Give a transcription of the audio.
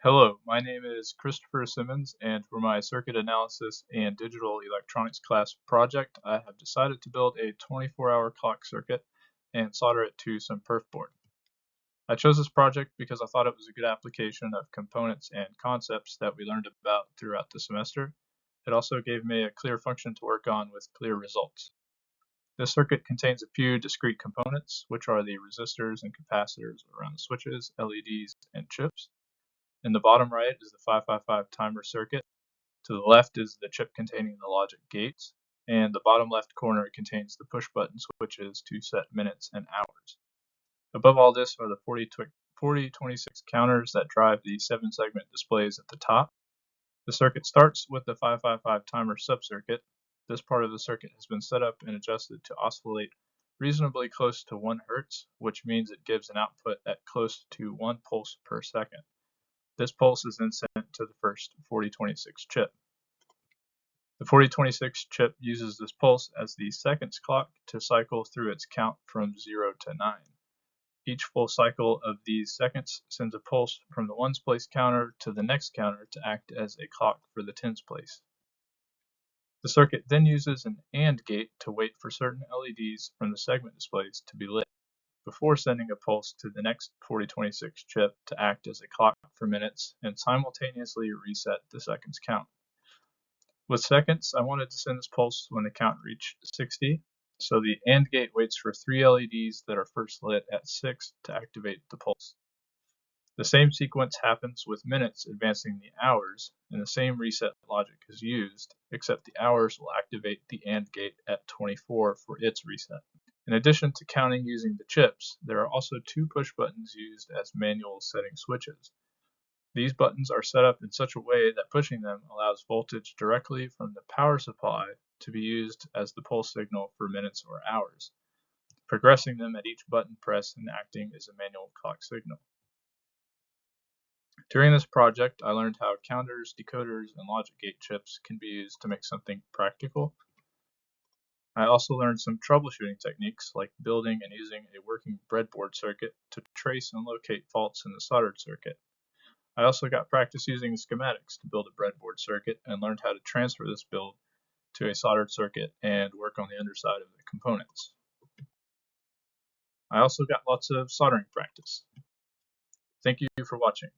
Hello, my name is Christopher Simmons, and for my circuit analysis and digital electronics class project, I have decided to build a 24-hour clock circuit and solder it to some perf board. I chose this project because I thought it was a good application of components and concepts that we learned about throughout the semester. It also gave me a clear function to work on with clear results. This circuit contains a few discrete components, which are the resistors and capacitors around the switches, LEDs, and chips. In the bottom right is the 555 timer circuit. To the left is the chip containing the logic gates, and the bottom left corner contains the push button switches to set minutes and hours. Above all this are the 4026 counters that drive the 7-segment displays at the top. The circuit starts with the 555 timer subcircuit. This part of the circuit has been set up and adjusted to oscillate reasonably close to 1 Hz, which means it gives an output at close to 1 pulse per second. This pulse is then sent to the first 4026 chip. The 4026 chip uses this pulse as the seconds clock to cycle through its count from 0 to 9. Each full cycle of these seconds sends a pulse from the ones place counter to the next counter to act as a clock for the tens place. The circuit then uses an AND gate to wait for certain LEDs from the segment displays to be lit, before sending a pulse to the next 4026 chip to act as a clock for minutes and simultaneously reset the seconds count. With seconds, I wanted to send this pulse when the count reached 60, so the AND gate waits for 3 LEDs that are first lit at 6 to activate the pulse. The same sequence happens with minutes advancing the hours, and the same reset logic is used, except the hours will activate the AND gate at 24 for its reset. In addition to counting using the chips, there are also 2 push buttons used as manual setting switches. These buttons are set up in such a way that pushing them allows voltage directly from the power supply to be used as the pulse signal for minutes or hours, progressing them at each button press and acting as a manual clock signal. During this project, I learned how counters, decoders, and logic gate chips can be used to make something practical. I also learned some troubleshooting techniques like building and using a working breadboard circuit to trace and locate faults in the soldered circuit. I also got practice using schematics to build a breadboard circuit and learned how to transfer this build to a soldered circuit and work on the underside of the components. I also got lots of soldering practice. Thank you for watching.